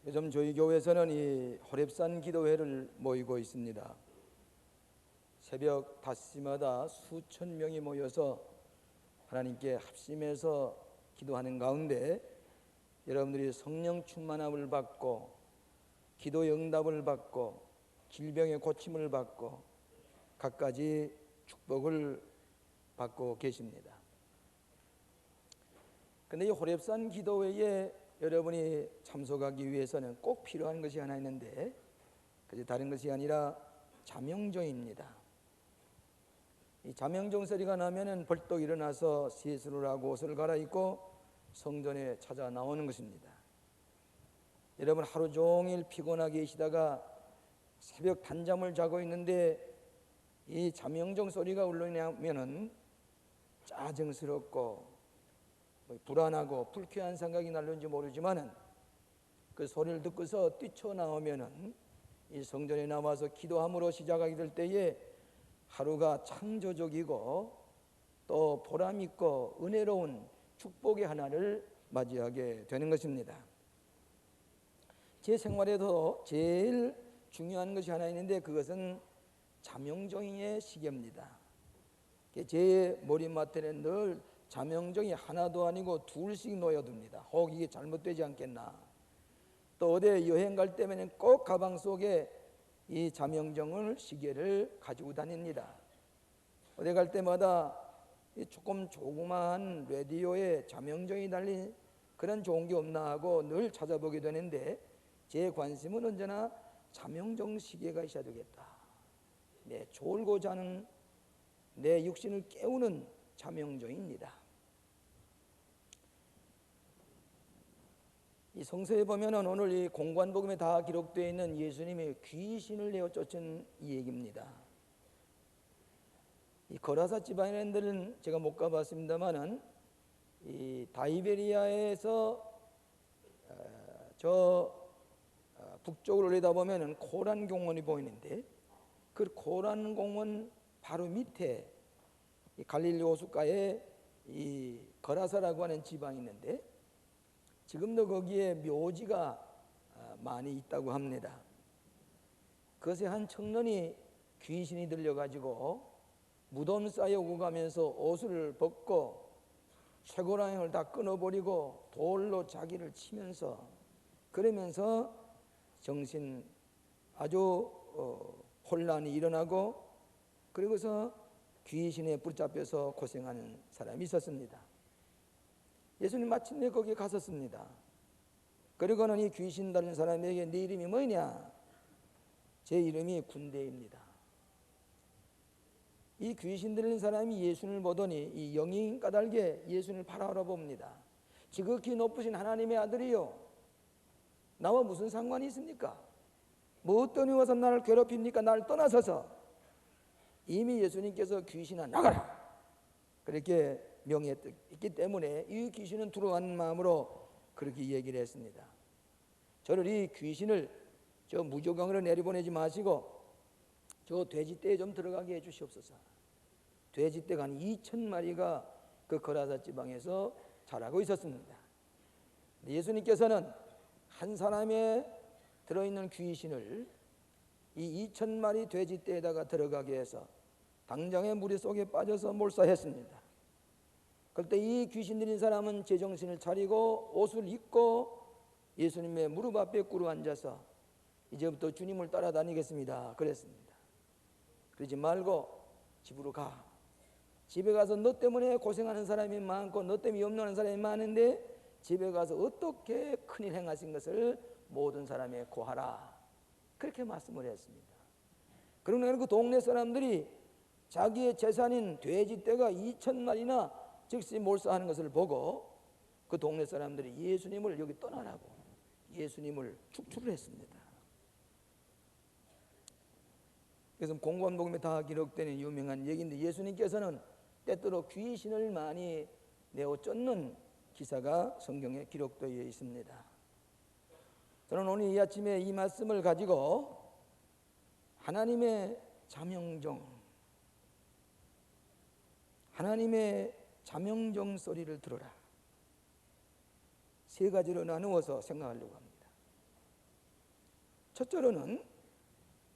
요즘 저희 교회에서는 이 호렙산 기도회를 모이고 있습니다. 새벽 5시마다 수천 명이 모여서 하나님께 합심해서 기도하는 가운데 여러분들이 성령 충만함을 받고 기도 응답을 받고 질병의 고침을 받고 갖가지 축복을 받고 계십니다. 그런데 이 호렙산 기도회에 여러분이 참석하기 위해서는 꼭 필요한 것이 하나 있는데 그게 다른 것이 아니라 자명종입니다. 이 자명종 소리가 나면은 벌떡 일어나서 세수를 하고 옷을 갈아입고 성전에 찾아 나오는 것입니다. 여러분 하루 종일 피곤하게 계시다가 새벽 단잠을 자고 있는데 이 자명종 소리가 울리면은 짜증스럽고 불안하고 불쾌한 생각이 날는지 모르지만은 그 소리를 듣고서 뛰쳐나오면은 이 성전에 나와서 기도함으로 시작하게 될 때에 하루가 창조적이고 또 보람있고 은혜로운 축복의 하나를 맞이하게 되는 것입니다. 제 생활에도 제일 중요한 것이 하나 있는데 그것은 자명종의 시계입니다. 제 머리맡에는 늘 자명종이 하나도 아니고 둘씩 놓여둡니다. 혹 이게 잘못되지 않겠나. 또 어디 여행 갈 때면 꼭 가방 속에 이 자명종을 시계를 가지고 다닙니다. 어디 갈 때마다 조금 조그마한 라디오에 자명종이 달린 그런 좋은 게 없나 하고 늘 찾아보게 되는데 제 관심은 언제나 자명종 시계가 있어야 되겠다. 내 졸고 자는 내 육신을 깨우는 자명종입니다. 이 성서에 보면은 오늘 이 공관복음에 다 기록되어 있는 예수님이 귀신을 내어 쫓은 이 얘기입니다. 이 거라사 지방인들은 제가 못 가봤습니다만은 이 다이베리아에서 저 북쪽으로 내다보면은 코란 공원이 보이는데 그 코란 공원 바로 밑에 이 갈릴리 호숫가에 이 거라사라고 하는 지방이 있는데 지금도 거기에 묘지가 많이 있다고 합니다. 그것에 한 청년이 귀신이 들려가지고 무덤 쌓여 오고 가면서 옷을 벗고 쇠고랑을 다 끊어버리고 돌로 자기를 치면서 그러면서 정신 아주 혼란이 일어나고 그리고서 귀신에 붙잡혀서 고생하는 사람이 있었습니다. 예수님 마침내 거기에 갔었습니다. 그리고는 이 귀신 달린 사람에게 네 이름이 뭐냐? 제 이름이 군대입니다. 이 귀신 들린 사람이 예수님을 보더니 이 영이 까닭에 예수님을 바라봅니다. 지극히 높으신 하나님의 아들이요, 나와 무슨 상관이 있습니까? 뭐 어떤 이유가 와서 나를 괴롭힙니까? 나를 떠나서서. 이미 예수님께서 귀신아 나가라 그렇게 명했기 때문에 이 귀신은 두려워하는 마음으로 그렇게 얘기를 했습니다. 저를 이 귀신을 저 무조건으로 내려보내지 마시고 저 돼지떼에 좀 들어가게 해주시옵소서. 돼지떼가 한 2,000마리가 그 거라사 지방에서 자라고 있었습니다. 예수님께서는 한 사람에 들어있는 귀신을 이 2,000마리 돼지떼에다가 들어가게 해서 당장에 무리 속에 빠져서 몰사했습니다. 그때 이 귀신 들린 사람은 제정신을 차리고 옷을 입고 예수님의 무릎 앞에 꿇어 앉아서 이제부터 주님을 따라다니겠습니다 그랬습니다. 그러지 말고 집으로 가. 집에 가서 너 때문에 고생하는 사람이 많고 너 때문에 염려하는 사람이 많은데 집에 가서 어떻게 큰일 행하신 것을 모든 사람에 고하라 그렇게 말씀을 했습니다. 그러나 그 동네 사람들이 자기의 재산인 돼지떼가 2,000마리나 즉시 몰사하는 것을 보고 그 동네 사람들이 예수님을 여기 떠나라고 예수님을 축출을 했습니다. 그래서 공관복음에 다 기록되는 유명한 얘기인데 예수님께서는 때때로 귀신을 많이 내어 쫓는 기사가 성경에 기록되어 있습니다. 저는 오늘 이 아침에 이 말씀을 가지고 하나님의 자명종, 하나님의 자명종 소리를 들어라 세 가지로 나누어서 생각하려고 합니다. 첫째로는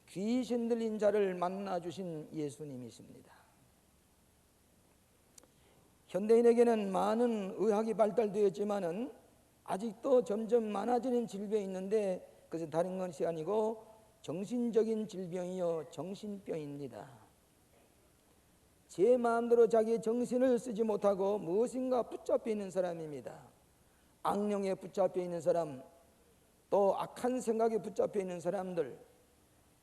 귀신 들린 자를 만나주신 예수님이십니다. 현대인에게는 많은 의학이 발달되었지만은 아직도 점점 많아지는 질병이 있는데 그것은 다른 것이 아니고 정신적인 질병이요 정신병입니다. 제 마음대로 자기의 정신을 쓰지 못하고 무엇인가 붙잡혀 있는 사람입니다. 악령에 붙잡혀 있는 사람, 또 악한 생각에 붙잡혀 있는 사람들,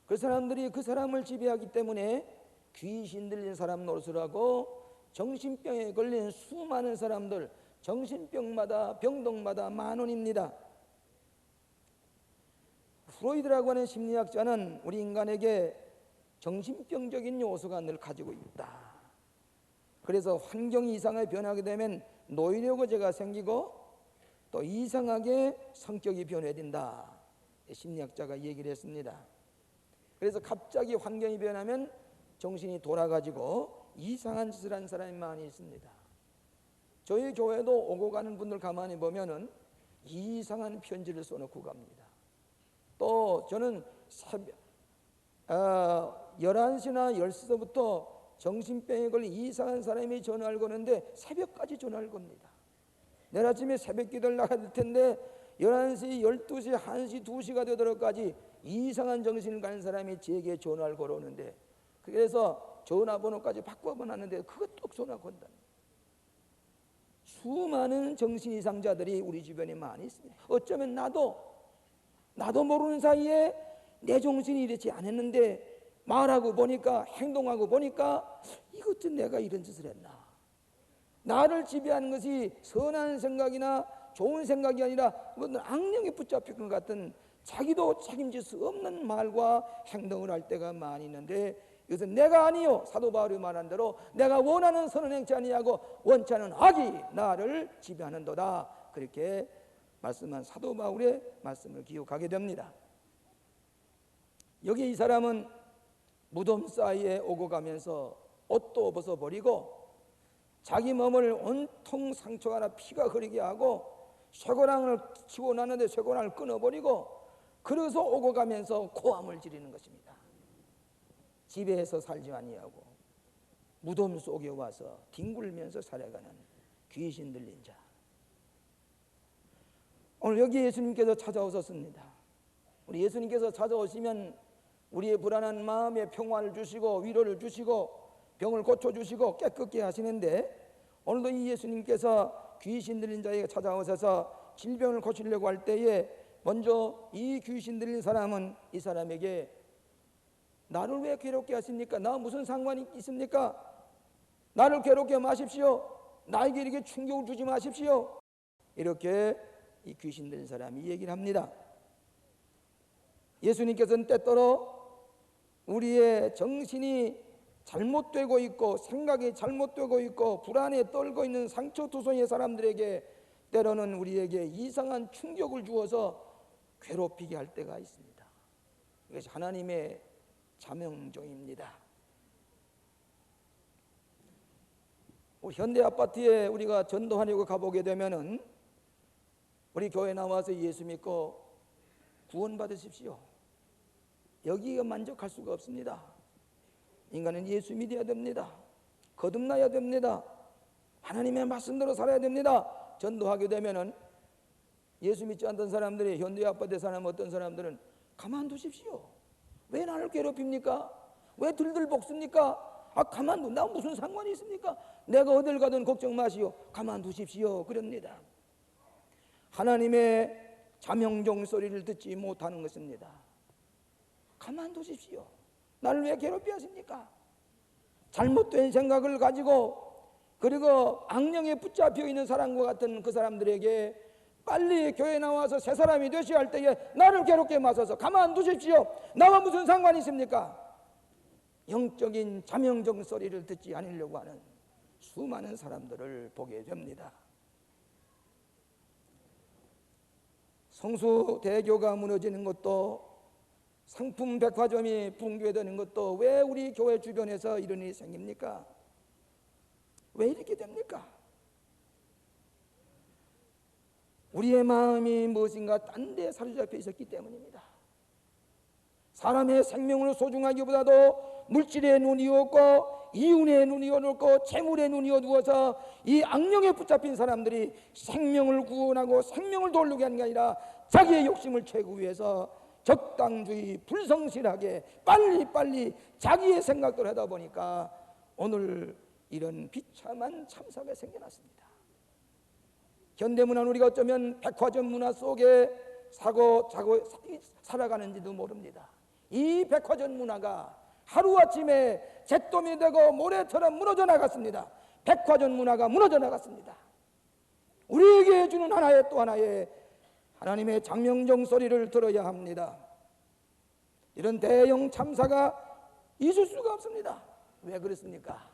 그 사람들이 그 사람을 지배하기 때문에 귀신 들린 사람 노릇을 하고 정신병에 걸린 수많은 사람들, 정신병마다 병동마다 만원입니다. 프로이드라고 하는 심리학자는 우리 인간에게 정신병적인 요소가 늘 가지고 있다. 그래서 환경이 이상하게 변하게 되면 노이로제가 생기고 또 이상하게 성격이 변해진다. 심리학자가 얘기를 했습니다. 그래서 갑자기 환경이 변하면 정신이 돌아가지고 이상한 짓을 하는 사람이 많이 있습니다. 저희 교회도 오고 가는 분들 가만히 보면은 이상한 편지를 써놓고 갑니다. 또 저는 11시나 10시부터 정신병에 걸린 이상한 사람이 전화를 거는데 새벽까지 전화를 겁니다. 내일 아침에 새벽 기도를 나가야 될 텐데 11시, 12시, 1시, 2시가 되도록까지 이상한 정신을 가진 사람이 제게 전화를 걸어오는데, 그래서 전화번호까지 바꿔보놨는데 그것도 전화 건다. 수많은 정신 이상자들이 우리 주변에 많이 있습니다. 어쩌면 나도 모르는 사이에 내 정신이 이렇지 않았는데 말하고 보니까, 행동하고 보니까 이것도 내가 이런 짓을 했나. 나를 지배하는 것이 선한 생각이나 좋은 생각이 아니라 그것은 악령에 붙잡힌 것 같은, 자기도 책임질 수 없는 말과 행동을 할 때가 많이 있는데, 이것은 내가 아니요, 사도 바울이 말한 대로 내가 원하는 선은 행치 아니하고 원치 않은 악이 나를 지배하는도다, 그렇게 말씀한 사도 바울의 말씀을 기억하게 됩니다. 여기 이 사람은 무덤 사이에 오고 가면서 옷도 벗어버리고 자기 몸을 온통 상처가 나 피가 흐르게 하고 쇠고랑을 치고 났는데 쇠고랑을 끊어버리고, 그래서 오고 가면서 고함을 지르는 것입니다. 집에서 살지 아니하고 무덤 속에 와서 뒹굴면서 살아가는 귀신 들린 자. 오늘 여기 예수님께서 찾아오셨습니다. 우리 예수님께서 찾아오시면 우리의 불안한 마음에 평화를 주시고 위로를 주시고 병을 고쳐주시고 깨끗게 하시는데, 오늘도 이 예수님께서 귀신 들린 자에게 찾아오셔서 질병을 고치려고 할 때에 먼저 이 귀신 들린 사람은 이 사람에게 나를 왜 괴롭게 하십니까? 나 무슨 상관이 있습니까? 나를 괴롭게 마십시오. 나에게 이렇게 충격을 주지 마십시오. 이렇게 이 귀신 들린 사람이 얘기를 합니다. 예수님께서는 때때로 우리의 정신이 잘못되고 있고 생각이 잘못되고 있고 불안에 떨고 있는 상처투성이의 사람들에게 때로는 우리에게 이상한 충격을 주어서 괴롭히게 할 때가 있습니다. 이것이 하나님의 자명종입니다. 현대 아파트에 우리가 전도하려고 가보게 되면은 우리 교회 나와서 예수 믿고 구원 받으십시오, 여기가 만족할 수가 없습니다. 인간은 예수 믿어야 됩니다. 거듭나야 됩니다. 하나님의 말씀대로 살아야 됩니다. 전도하게 되면은 예수 믿지 않던 사람들이, 현대 아파트에 사는 어떤 사람들은 가만두십시오. 왜 나를 괴롭힙니까? 왜 들들 볶습니까? 가만두, 나 무슨 상관이 있습니까? 내가 어딜 가든 걱정 마시오, 가만두십시오, 그럽니다. 하나님의 자명종 소리를 듣지 못하는 것입니다. 가만두십시오. 나를 왜 괴롭게 하십니까? 잘못된 생각을 가지고 그리고 악령에 붙잡혀 있는 사람과 같은 그 사람들에게 빨리 교회 나와서 새 사람이 되셔야 할 때에 나를 괴롭게 마셔서 가만두십시오, 나와 무슨 상관이 있습니까? 영적인 자명종 소리를 듣지 않으려고 하는 수많은 사람들을 보게 됩니다. 성수 대교가 무너지는 것도, 상품 백화점이 붕괴되는 것도 왜 우리 교회 주변에서 이런 일이 생깁니까? 왜 이렇게 됩니까? 우리의 마음이 무엇인가 딴 데 사로잡혀 있었기 때문입니다. 사람의 생명을 소중하기보다도 물질의 눈이 없고 이윤의 눈이 어둡고 재물의 눈이 어두워서 이 악령에 붙잡힌 사람들이 생명을 구원하고 생명을 돌리게 하는 게 아니라 자기의 욕심을 채우기 위해서 적당주의, 불성실하게 빨리빨리 자기의 생각대로 하다 보니까 오늘 이런 비참한 참사가 생겨났습니다. 현대문화는 우리가 어쩌면 백화점 문화 속에 살아가는지도 모릅니다. 이 백화점 문화가 하루아침에 잿더미 되고 모래처럼 무너져 나갔습니다. 백화점 문화가 무너져 나갔습니다. 우리에게 주는 하나의 또 하나의 하나님의 장명정 소리를 들어야 합니다. 이런 대형 참사가 있을 수가 없습니다. 왜 그렇습니까?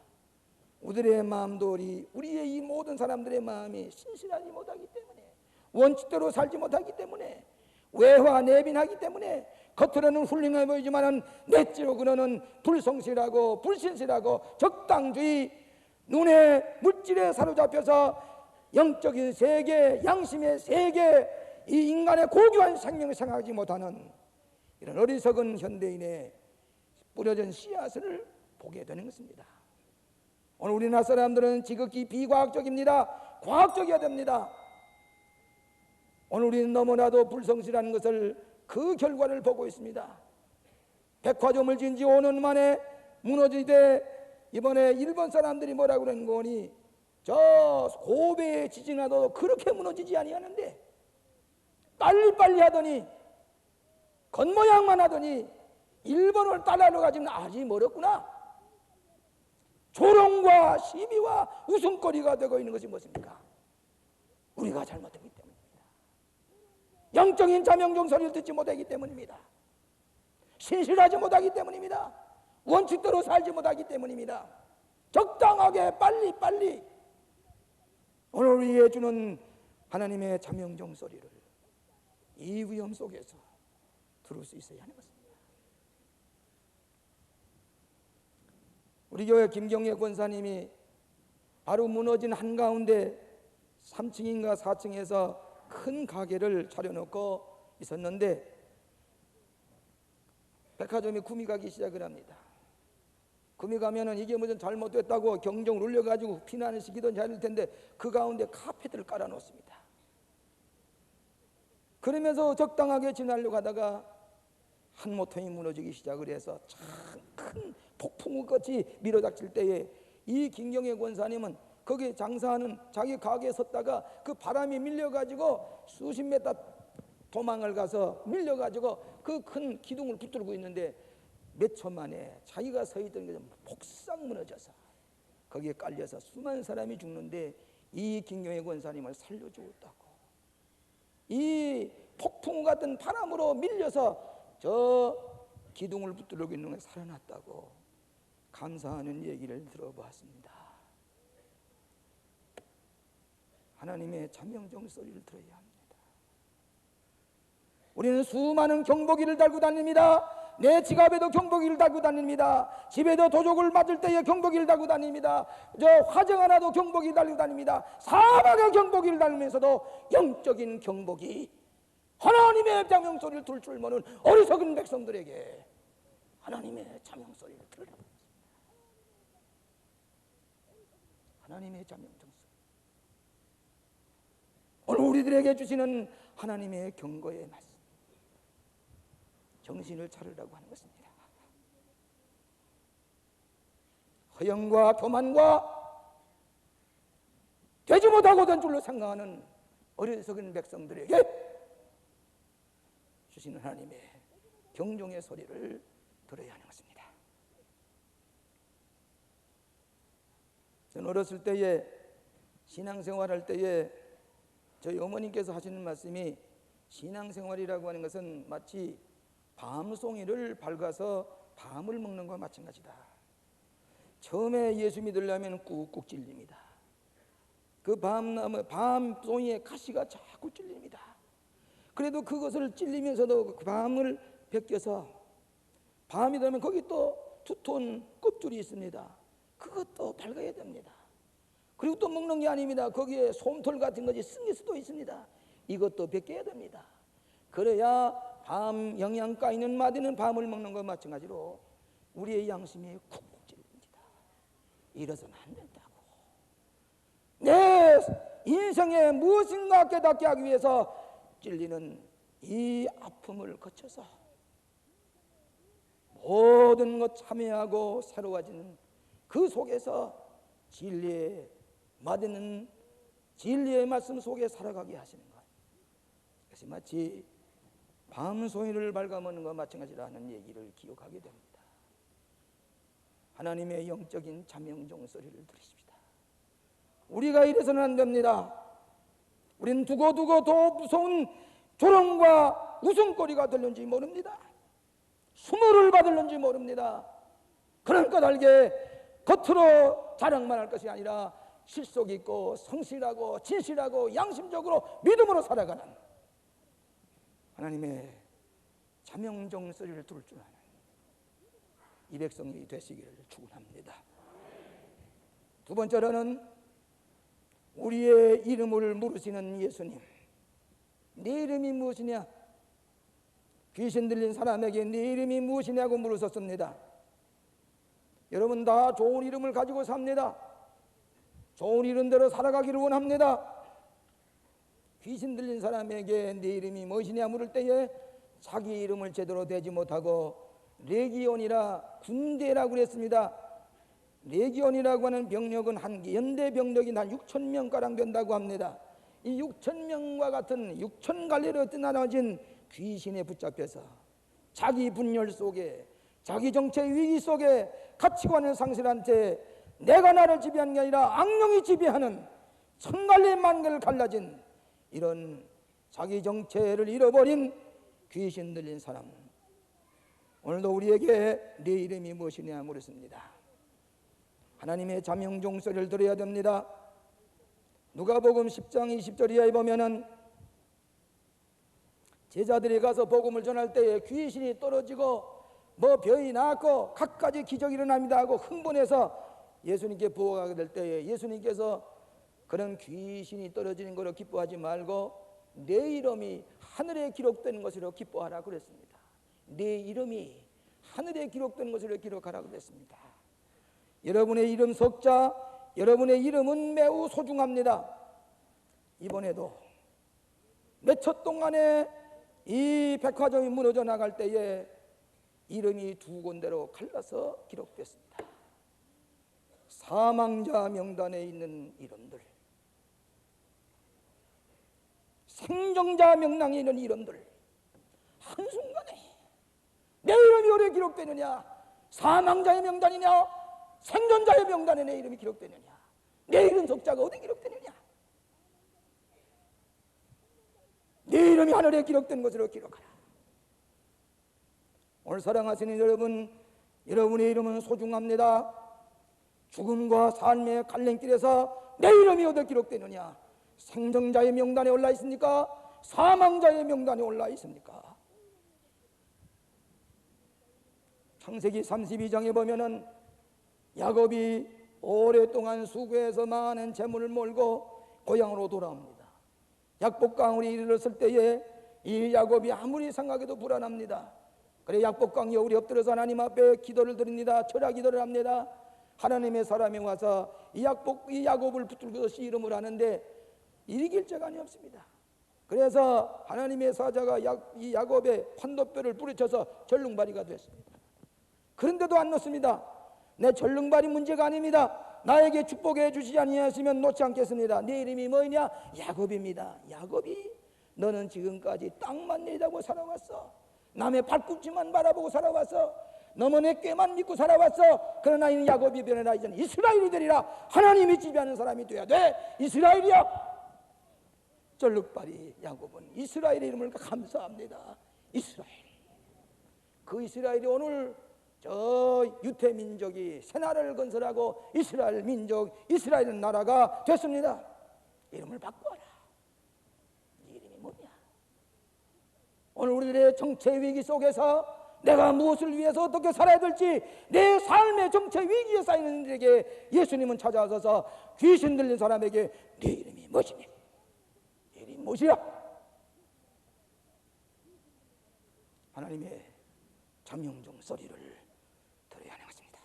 우리의 마음도 우리의 이 모든 사람들의 마음이 신실하지 못하기 때문에, 원칙대로 살지 못하기 때문에, 외화 내빈하기 때문에, 겉으로는 훌륭해 보이지만은 내지로 그는 불성실하고 불신실하고 적당주의, 눈에 물질에 사로잡혀서 영적인 세계, 양심의 세계, 이 인간의 고귀한 생명을 생각하지 못하는 이런 어리석은 현대인의 뿌려진 씨앗을 보게 되는 것입니다. 오늘 우리나라 사람들은 지극히 비과학적입니다. 과학적이어야 됩니다. 오늘 우리는 너무나도 불성실한 것을 그 결과를 보고 있습니다. 백화점을 지은 지 5년 만에 무너지되 이번에 일본 사람들이 뭐라고 그러는 거니, 저 고베에 지진하도 그렇게 무너지지 아니하는데 빨리빨리 하더니 겉모양만 하더니 일본을 따라로 가지면 아직 멀었구나. 조롱과 시비와 웃음거리가 되고 있는 것이 무엇입니까? 우리가 잘못했기 때문입니다. 영적인 자명종 소리를 듣지 못하기 때문입니다. 신실하지 못하기 때문입니다. 원칙대로 살지 못하기 때문입니다. 적당하게 빨리빨리 오늘 우리에게 주는 하나님의 자명종 소리를 이 위험 속에서 들을 수 있어야 하는 것입니다. 우리 교회 김경애 권사님이 바로 무너진 한가운데 3층인가 4층에서 큰 가게를 차려놓고 있었는데 백화점에 구미 가기 시작을 합니다. 구미 가면은 이게 무슨 잘못됐다고 경종을 울려가지고 피난을 시키던 자리일 텐데 그 가운데 카페트를 깔아놓습니다. 그러면서 적당하게 지나려고 하다가 한 모퉁이 무너지기 시작을 해서 참 큰 폭풍우같이 밀어닥칠 때에 이 김경애 권사님은 거기에 장사하는 자기 가게에 섰다가 그 바람이 밀려가지고 수십 메터 도망을 가서 밀려가지고 그 큰 기둥을 붙들고 있는데 몇 초 만에 자기가 서 있던 게 폭삭 무너져서 거기에 깔려서 수많은 사람이 죽는데 이 김경애 권사님을 살려주었다고, 이 폭풍 같은 바람으로 밀려서 저 기둥을 붙들고 있는 게 살아났다고 감사하는 얘기를 들어보았습니다. 하나님의 자명종 소리를 들어야 합니다. 우리는 수많은 경보기를 달고 다닙니다. 내 지갑에도 경보기를 달고 다닙니다. 집에도 도적을 맞을 때에 경보기를 달고 다닙니다. 저 화정 하나도 경보기를 달고 다닙니다. 사방에 경보기를 달면서도 영적인 경보기, 하나님의 자명 소리를 들을 줄 모르는 어리석은 백성들에게 하나님의 자명 소리를 들으라고 했습니다. 하나님의 자명종 소리, 오늘 우리들에게 주시는 하나님의 경고의 말씀, 정신을 차리라고 하는 것입니다. 허영과 교만과 되지 못하고 된 줄로 생각하는 어리석은 백성들에게 주시는 하나님의 경종의 소리를 들어야 하는 것입니다. 저는 어렸을 때에 신앙생활할 때에 저희 어머님께서 하시는 말씀이, 신앙생활이라고 하는 것은 마치 밤송이를 밝아서 밤을 먹는 것과 마찬가지다. 처음에 예수 믿으려면 꾹꾹 찔립니다. 그 밤송이에 가시가 자꾸 찔립니다. 그래도 그것을 찔리면서도 그 밤을 벗겨서 밤이 되면 거기 또 두터운 껍줄이 있습니다. 그것도 밝아야 됩니다. 그리고 또 먹는 게 아닙니다. 거기에 솜털 같은 것이 생길 수도 있습니다. 이것도 벗겨야 됩니다. 그래야 밤 영양가 있는 마디는 밤을 먹는 것과 마찬가지로 우리의 양심이 쿡쿡 찔립니다. 이래서는 안 된다고. 내 인생에 무엇인가 깨닫게 하기 위해서 찔리는 이 아픔을 거쳐서 모든 것 참여하고 새로워진 그 속에서 진리의 맛있는 진리의 말씀 속에 살아가게 하시는 것. 그것이 마치 밤송이를 갉아먹는 것과 마찬가지라는 얘기를 기억하게 됩니다. 하나님의 영적인 자명종 소리를 들으십시다. 우리가 이래서는 안 됩니다. 우린 두고두고 더 무서운 조롱과 웃음거리가 들는지 모릅니다. 수모를 받을는지 모릅니다. 그런 까닭에 겉으로 자랑만 할 것이 아니라 실속 있고 성실하고 진실하고 양심적으로 믿음으로 살아가는 하나님의 자명종 소리를 들을 줄 아는 이 백성이 되시기를 축원합니다. 두 번째로는 우리의 이름을 물으시는 예수님. 네 이름이 무엇이냐? 귀신 들린 사람에게 네 이름이 무엇이냐고 물으셨습니다. 여러분 다 좋은 이름을 가지고 삽니다. 좋은 이름대로 살아가기를 원합니다. 귀신 들린 사람에게 네 이름이 무엇이냐 물을 때에 자기 이름을 제대로 대지 못하고 레기온이라 군대라고 그랬습니다. 레기온이라고 하는 병력은 연대 병력이 한 6천 명가량 된다고 합니다. 이 6천 명과 같은 6천 갈래로 나눠진 귀신에 붙잡혀서 자기 분열 속에 자기 정체 위기 속에 가치관을 상실한 채 내가 나를 지배하는 게 아니라 악령이 지배하는 천갈래 만개를 갈라진 이런 자기 정체를 잃어버린 귀신 들린 사람. 오늘도 우리에게 네 이름이 무엇이냐 물었습니다. 하나님의 자명종 소리를 들어야 됩니다. 누가복음 10장 20절 이하에 보면은 제자들이 가서 복음을 전할 때에 귀신이 떨어지고 뭐 병이 나았고 갖가지 기적이 일어납니다 하고 흥분해서 예수님께 부어가게 될 때에 예수님께서 그런 귀신이 떨어지는 것으로 기뻐하지 말고 내 이름이 하늘에 기록된 것으로 기뻐하라 그랬습니다. 내 이름이 하늘에 기록된 것으로 기록하라 그랬습니다. 여러분의 이름 석자, 여러분의 이름은 매우 소중합니다. 이번에도 몇 초 동안에 이 백화점이 무너져 나갈 때에 이름이 두 군데로 갈라서 기록됐습니다. 사망자 명단에 있는 이름들, 생존자 명단에 있는 이름들, 한순간에 내 이름이 어디에 기록되느냐? 사망자의 명단이냐? 생존자의 명단에 내 이름이 기록되느냐? 내 이름 석자가 어디에 기록되느냐? 내 이름이 하늘에 기록된 것으로 기록하라. 오늘 사랑하시는 여러분, 여러분의 이름은 소중합니다. 죽음과 삶의 갈림길에서 내 이름이 어디에 기록되느냐? 생존자의 명단에 올라 있습니까? 사망자의 명단에 올라 있습니까? 창세기 32장에 보면은 야곱이 오랫동안 수고해서 많은 재물을 몰고 고향으로 돌아옵니다. 약복강으로 이르렀을 때에 이 야곱이 아무리 생각해도 불안합니다. 그래 약복강 여울이 엎드려서 하나님 앞에 기도를 드립니다. 철야 기도를 합니다. 하나님의 사람이 와서 이 야곱을 붙들고 씨름을 하는데 이길 자간이 없습니다. 그래서 하나님의 사자가 이 야곱의 환도뼈를 부딪혀서 절릉발이가 됐습니다. 그런데도 안 놓습니다. 내 절릉발이 문제가 아닙니다. 나에게 축복해 주시지 아니하시면 놓지 않겠습니다. 네 이름이 뭐냐? 야곱입니다. 야곱이 너는 지금까지 땅만 내다보고 살아왔어. 남의 발꿈치만 바라보고 살아왔어. 너는 내 꾀만 믿고 살아왔어. 그러나 이는 야곱이 변해라. 이제는 이스라엘이 되리라. 하나님이 지배하는 사람이 돼야 돼. 이스라엘이야. 절륵발이 야곱은 이스라엘의 이름을 감사합니다. 이스라엘. 그 이스라엘이 오늘 저 유태 민족이 새 나라를 건설하고 이스라엘 민족, 이스라엘 나라가 됐습니다. 이름을 바꿔라. 네 이름이 뭐냐? 오늘 우리들의 정체 위기 속에서 내가 무엇을 위해서 어떻게 살아야 될지 내 삶의 정체 위기에 쌓이는 이들에게 예수님은 찾아와서 귀신 들린 사람에게 네 이름이 무엇이냐? 네 이름이 무엇이야? 하나님의 잠영종 소리를 들어야 하는 것입니다.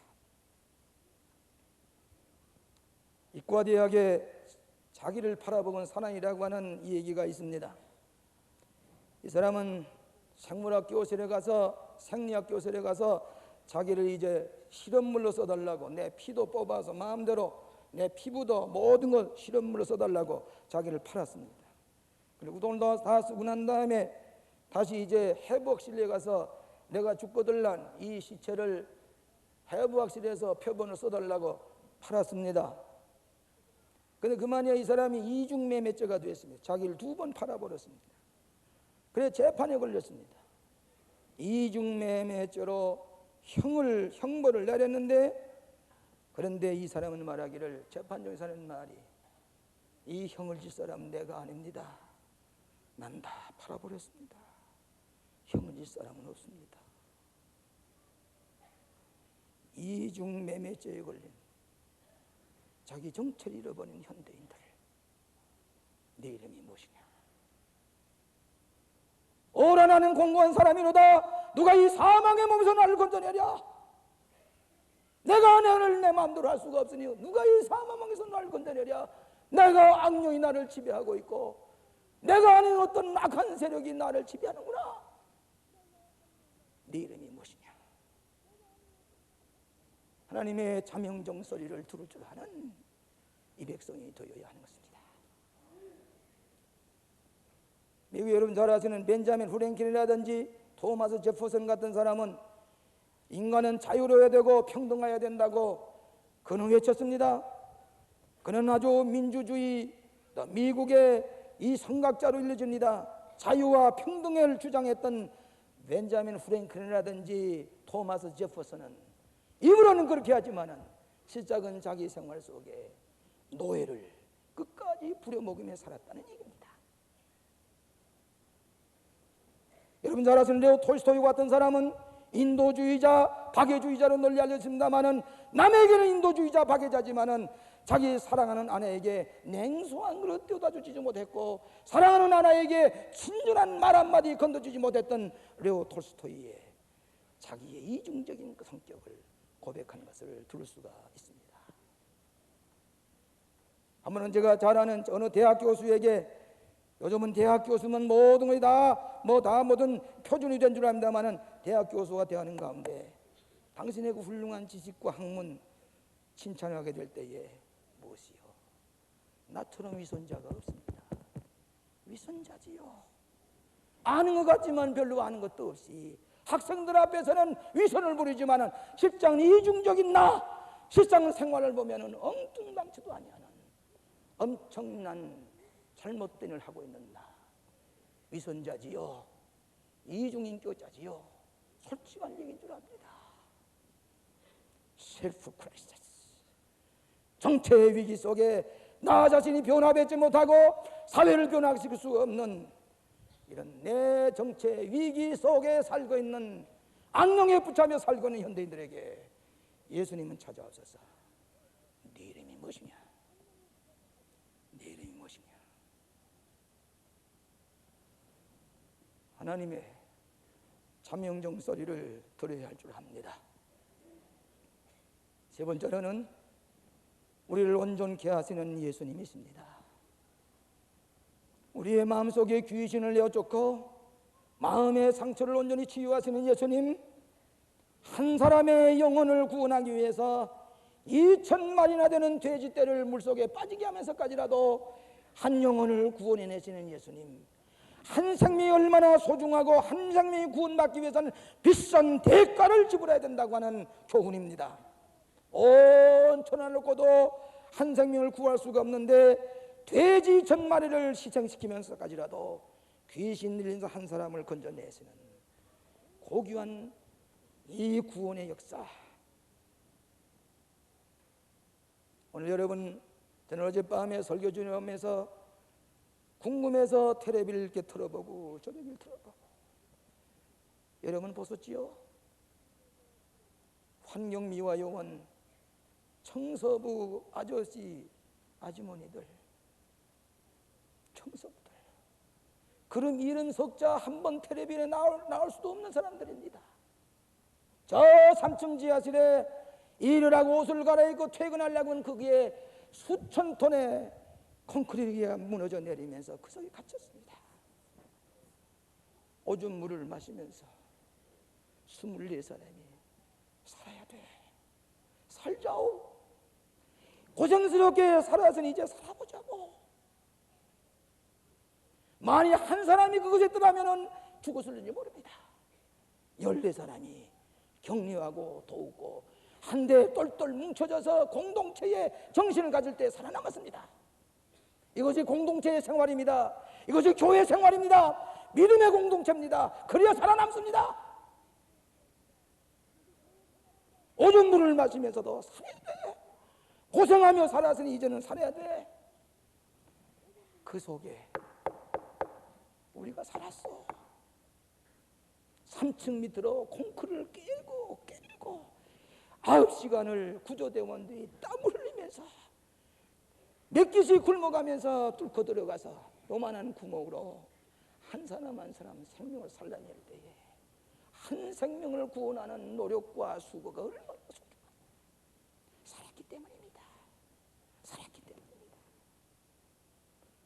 이과대학에 자기를 팔아먹은 사나이라고 하는 이 얘기가 있습니다. 이 사람은 생물학 교실에 가서, 생리학 교실에 가서 자기를 이제 실험물로 써달라고, 내 피도 뽑아서 마음대로 내 피부도 모든 걸 실험물로 써달라고 자기를 팔았습니다. 그리고 돈을 다 쓰고 난 다음에 다시 이제 해부학실에 가서 내가 죽거들난 이 시체를 해부학실에서 표본을 써달라고 팔았습니다. 그런데 그만이야 이 사람이 이중매매죄가 됐습니다. 자기를 2번 팔아버렸습니다. 그래서 재판에 걸렸습니다. 이중매매죄로 형벌을 내렸는데, 그런데 이 사람은 말하기를, 재판정에서 하는 말이, 이 형을 질 사람은 내가 아닙니다. 난 다 팔아버렸습니다. 형을 질 사람은 없습니다. 이중매매죄에 걸린 자기 정체를 잃어버린 현대인들, 네 이름이 무엇이냐? 오라 나는 공고한 사람이로다. 누가 이 사망의 몸에서 나를 건져내랴? 내가 너를 내 마음대로 할 수가 없으니 누가 이 사망에서 나를 건져내랴? 내가 악령이 나를 지배하고 있고 내가 아닌 어떤 악한 세력이 나를 지배하는구나. 네 이름이 무엇이냐? 하나님의 자명종 소리를 들을 줄 아는 이 백성이 되어야 하는 것입니다. 미국 여러분 잘 아시는 벤자민 프랭클린이라든지 토마스 제퍼슨 같은 사람은 인간은 자유로워야 되고 평등해야 된다고 그는 외쳤습니다. 그는 아주 민주주의, 미국의 이 성각자로 일러집니다. 자유와 평등을 주장했던 벤자민 프랭클린이라든지 토마스 제퍼슨은 입으로는 그렇게 하지만은 실상은 자기 생활 속에 노예를 끝까지 부려먹으며 살았다는 얘기입니다. 여러분 잘 아시는 레오 톨스토이 같은 사람은 인도주의자, 박애주의자로 널리 알려졌습니다마는 남에게는 인도주의자, 박애자지만은 자기 사랑하는 아내에게 냉소한 그릇 떼어다 주지 못했고 사랑하는 아내에게 친절한 말 한마디 건너주지 못했던 레오 톨스토이의 자기의 이중적인 그 성격을 고백하는 것을 들을 수가 있습니다. 한 번은 제가 잘 아는 어느 대학 교수에게, 요즘은 대학 교수면 모든 것이 다 모든 표준이 된 줄 압니다만은 대학 교수가 대하는 가운데 당신의 그 훌륭한 지식과 학문 칭찬하게 될 때에 무엇이요? 나처럼 위선자가 없습니다. 위선자지요. 아는 것 같지만 별로 아는 것도 없이 학생들 앞에서는 위선을 부리지만은 실상 이중적인 나, 실상 생활을 보면은 엉뚱당치도 아니하는 엄청난 잘못된 일을 하고 있는 나, 위선자지요. 이중인격자지요. 솔직한 얘기인 줄 압니다. 셀프 크라이시스, 정체의 위기 속에 나 자신이 변화되지 못하고 사회를 변화시킬 수 없는 이런 내 정체의 위기 속에 살고 있는, 악령에 붙잡혀 살고 있는 현대인들에게 예수님은 찾아오셔서 네 이름이 무엇이냐? 네 이름이 무엇이냐? 하나님의 자명종 소리를 들어야 할 줄 압니다. 세 번째로는 우리를 온전케 하시는 예수님이십니다. 우리의 마음속에 귀신을 내어쫓고 마음의 상처를 온전히 치유하시는 예수님, 한 사람의 영혼을 구원하기 위해서 2,000마리나 되는 돼지떼를 물속에 빠지게 하면서까지라도 한 영혼을 구원해내시는 예수님, 한 생명이 얼마나 소중하고 한 생명이 구원받기 위해서는 비싼 대가를 지불해야 된다고 하는 교훈입니다. 온 천하를 놓고도 한 생명을 구할 수가 없는데 돼지 1,000마리를 희생시키면서까지라도 귀신 들린 한 사람을 건져내시는 고귀한 이 구원의 역사. 오늘 여러분, 저는 어젯밤에 설교 준비하면서 궁금해서 텔레비를 이렇게 틀어보고 저녁을 틀어보고, 여러분 보셨지요? 환경미화요원, 청소부 아저씨, 아주머니들, 청소부들, 그럼 70석자 한 번 텔레비전에 나올 수도 없는 사람들입니다. 저 3층 지하실에 일을 하고 옷을 갈아입고 퇴근하려면 거기에 수천 톤의 콘크리트가 무너져 내리면서 그 속에 갇혔습니다. 오줌 물을 마시면서 24사람이 살아야 돼. 살자오. 고생스럽게 살아서는 이제 살아보자고. 만일 한 사람이 그것에 떠나면 죽었을지 모릅니다. 14사람이 격려하고 도우고 한데 똘똘 뭉쳐져서 공동체의 정신을 가질 때 살아남았습니다. 이것이 공동체의 생활입니다. 이것이 교회 생활입니다. 믿음의 공동체입니다. 그래야 살아남습니다. 오줌물을 마시면서도 살아야 돼. 고생하며 살았으니 이제는 살아야 돼. 그 속에 우리가 살았어. 3층 밑으로 콩크리를 깨고 9시간을 구조대원들이 땀을 흘리면서 몇 개씩 굶어가면서 뚫고 들어가서 요만한 구멍으로 한 사람 한 사람 생명을 살려낼 때에 한 생명을 구원하는 노력과 수고가 얼마나 소중합니까? 살았기 때문입니다. 살았기 때문입니다.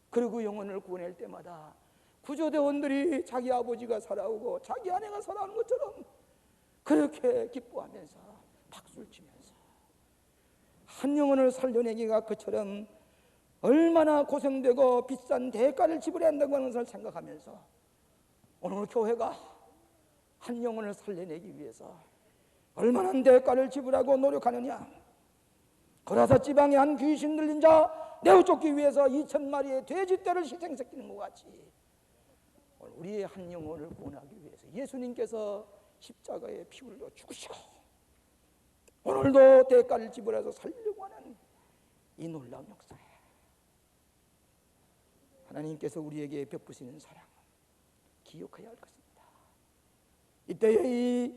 그리고 영혼을 구원할 때마다 구조대원들이 자기 아버지가 살아오고 자기 아내가 살아오는 것처럼 그렇게 기뻐하면서 박수를 치면서 한 영혼을 살려내기가 그처럼 얼마나 고생되고 비싼 대가를 지불해야 한다고 하는 것을 생각하면서 오늘 교회가 한 영혼을 살려내기 위해서 얼마나 대가를 지불하고 노력하느냐. 고라사 지방의 한 귀신 들린 자 내어 쫓기 위해서 2,000마리의 돼지떼를 희생시키는 것 같이 우리의 한 영혼을 구원하기 위해서 예수님께서 십자가에 피 흘려 죽으시고 오늘도 대가를 지불해서 살려고 하는 이 놀라운 역사에 하나님께서 우리에게 베푸시는 사랑은 기억해야 할 것입니다. 이때에 이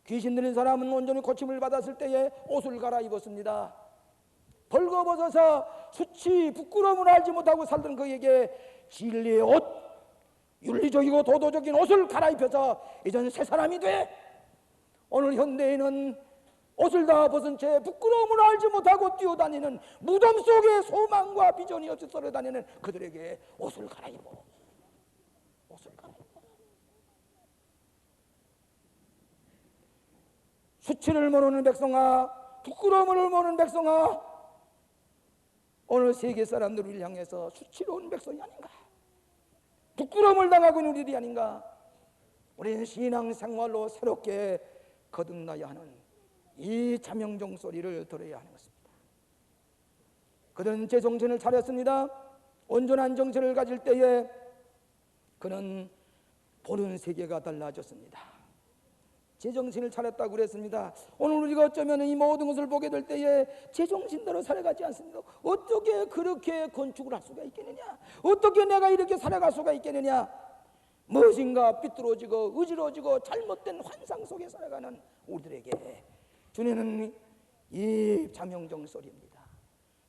귀신 들린 사람은 온전히 고침을 받았을 때에 옷을 갈아입었습니다. 벌거벗어서 수치 부끄러움을 알지 못하고 살던 그에게 진리의 옷, 윤리적이고 도도적인 옷을 갈아입혀서 이제는 새 사람이 돼. 오늘 현대인은 옷을 다 벗은 채 부끄러움을 알지 못하고 뛰어다니는 무덤 속에 소망과 비전이 없이 썰어다니는 그들에게 옷을 갈아입어. 옷을 갈아입어. 수치를 모르는 백성아, 부끄러움을 모르는 백성아, 오늘 세계 사람들을 향해서 수치로운 백성이 아닌가, 부끄러움을 당하고 있는 우리들이 아닌가. 우리는 신앙생활로 새롭게 거듭나야 하는 이 자명종 소리를 들어야 하는 것입니다. 그들은 제 정신을 차렸습니다. 온전한 정신을 가질 때에 그는 보는 세계가 달라졌습니다. 제 정신을 차렸다고 그랬습니다. 오늘 우리가 어쩌면 이 모든 것을 보게 될 때에 제 정신대로 살아가지 않습니다. 어떻게 그렇게 건축을 할 수가 있겠느냐? 어떻게 내가 이렇게 살아갈 수가 있겠느냐? 무엇인가 삐뚤어지고 어지러지고 잘못된 환상 속에 살아가는 우리들에게 주님은 이 자명종 소리입니다.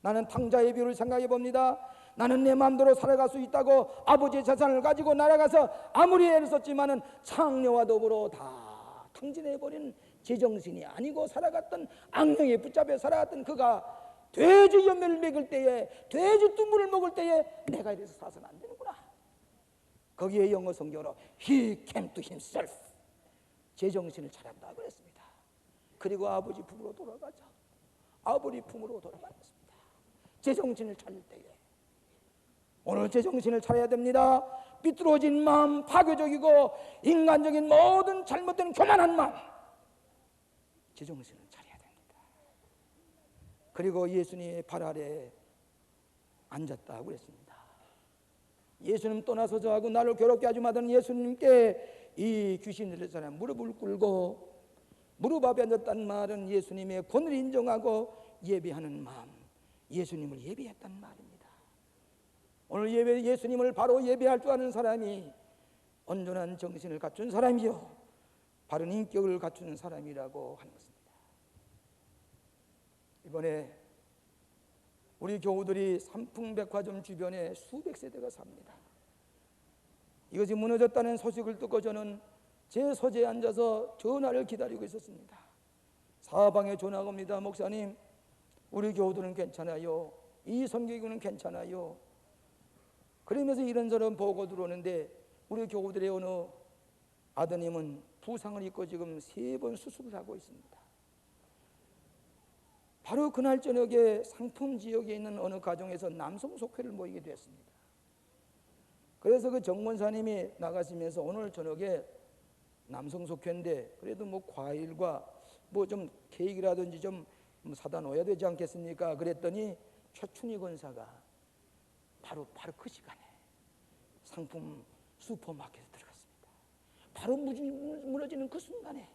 나는 탕자의 비유를 생각해 봅니다. 나는 내 마음대로 살아갈 수 있다고 아버지의 재산을 가지고 날아가서 아무리 애를 썼지만은 창녀와 더불어 다 탕진해버린 제정신이 아니고 살아갔던 악령에 붙잡혀 살아갔던 그가 돼지 열매를 먹을 때에, 돼지 뚱물을 먹을 때에 내가 이래서 사서는 안 되는구나. 거기에 영어 성경으로 He came to himself, 제정신을 차렸다 그랬습니다. 그리고 아버지 품으로 돌아가자. 아버지 품으로 돌아갔습니다. 제정신을 차릴 때에 오늘 제정신을 차려야 됩니다. 삐뚤어진 마음, 파괴적이고 인간적인 모든 잘못된 교만한 마음, 제정신을 차려야 됩니다. 그리고 예수님의 발 아래 앉았다고 그랬습니다. 예수님 떠나서 저하고 나를 괴롭게 하지 마던 예수님께 이 귀신 들린 사람 무릎을 꿇고 무릎 앞에 앉았다는 말은 예수님의 권위를 인정하고 예배하는 마음, 예수님을 예배했다는 말입니다. 오늘 예수님을 바로 예배할 줄 아는 사람이 온전한 정신을 갖춘 사람이요, 바른 인격을 갖춘 사람이라고 하는 것입니다. 이번에 우리 교우들이 삼풍백화점 주변에 수백 세대가 삽니다. 이것이 무너졌다는 소식을 듣고 저는 제 서재에 앉아서 전화를 기다리고 있었습니다. 사방에 전화가 옵니다. 목사님, 우리 교우들은 괜찮아요. 이 선교기구는 괜찮아요. 그러면서 이런저런 보고 들어오는데 우리 교우들의 어느 아드님은 부상을 입고 지금 3번 수술을 하고 있습니다. 바로 그날 저녁에 상품 지역에 있는 어느 가정에서 남성 속회를 모이게 되었습니다. 그래서 그 정권사님이 나가시면서 오늘 저녁에 남성 속회인데 그래도 뭐 과일과 뭐 좀 케이크라든지 좀 사다 놓아야 되지 않겠습니까? 그랬더니 최춘희 권사가 바로 그 시간에 상품 슈퍼마켓에 들어갔습니다. 바로 무너지는 그 순간에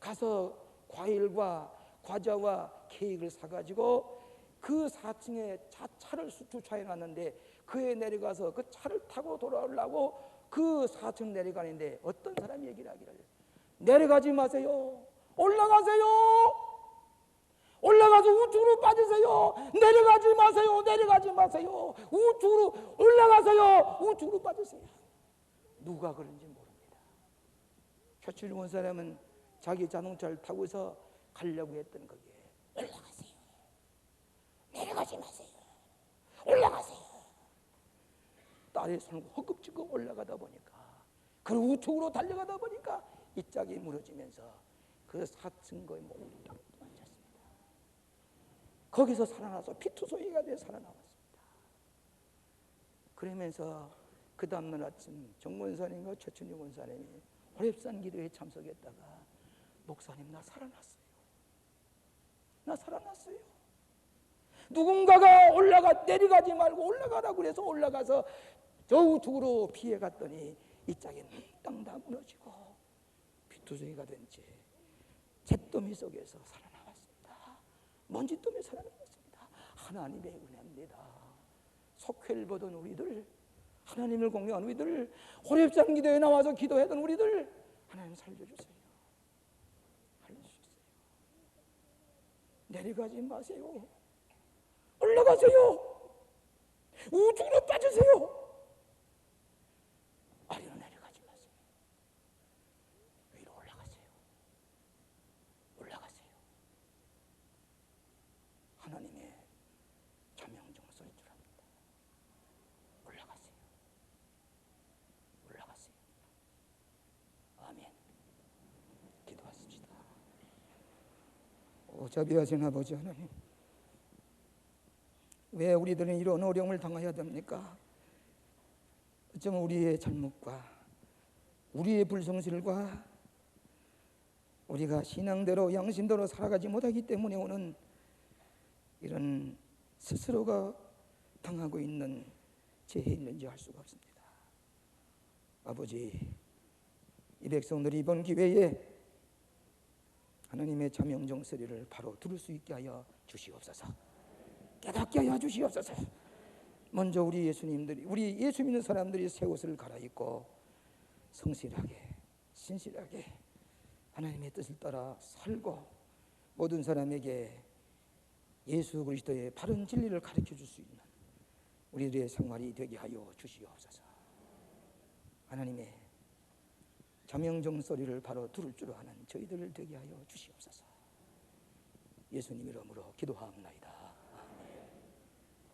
가서 과일과 과자와 케이크를 사가지고 그 4층에 차를 주차해 놨는데 그에 내려가서 그 차를 타고 돌아오려고 그 4층 내려가는데 어떤 사람이 얘기를 하기를, 내려가지 마세요. 올라가세요. 올라가서 우측으로 빠지세요. 내려가지 마세요. 내려가지 마세요. 우측으로 올라가세요. 우측으로 빠지세요. 누가 그런지 모릅니다. 최춘희 원사람은 자기 자동차를 타고서 가려고 했던 거기에 올라가세요. 내려가지 마세요. 올라가세요. 딸의 손을 헛급지고 올라가다 보니까 그리고 우측으로 달려가다 보니까 이 짝이 무너지면서 그 4층 거의 몸이 딱 앉았습니다. 거기서 살아나서 피투성이가 되어 살아나왔습니다. 그러면서 그 다음날 아침 정권사님과 최춘희 권사님이 호랩산 기도에 참석했다가 목사님 나 살아났어요. 나 살아났어요. 누군가가 내려가지 말고 올라가라고 그래서 올라가서 저 우측으로 피해 갔더니 이 짝이 땅 다 무너지고 피투성이가 된 채 잿더미 속에서 살아나왔습니다. 먼지더미에 살아나왔습니다. 하나님의 은혜입니다. 속회를 보던 우리들, 하나님을 공경한 우리들, 호랩산 기도에 나와서 기도했던 우리들, 하나님 살려주세요. 살려주세요. 내려가지 마세요. 올라가세요. 우측으로 빠지세요. 아래로 내려가지 마세요. 위로 올라가세요. 올라가세요. 하나님의 자명정서인 줄 압니다. 올라가세요. 올라가세요. 아멘. 기도하십시다. 자비하신 아버지 하나님, 왜 우리들은 이런 어려움을 당해야 됩니까? 어쩌면 우리의 잘못과 우리의 불성실과 우리가 신앙대로 양심대로 살아가지 못하기 때문에 오는 이런 스스로가 당하고 있는 재해인지 알 수가 없습니다. 아버지, 이 백성들이 이번 기회에 하나님의 자명정 소리를 바로 들을 수 있게 하여 주시옵소서. 깨닫게 하여 주시옵소서. 먼저 우리 예수 믿는 사람들이 새 옷을 갈아입고 성실하게 신실하게 하나님의 뜻을 따라 살고 모든 사람에게 예수 그리스도의 바른 진리를 가르쳐 줄 수 있는 우리들의 생활이 되게 하여 주시옵소서. 하나님의 자명정 소리를 바로 들을 줄 아는 저희들을 되게 하여 주시옵소서. 예수님 이름으로 기도하옵나이다.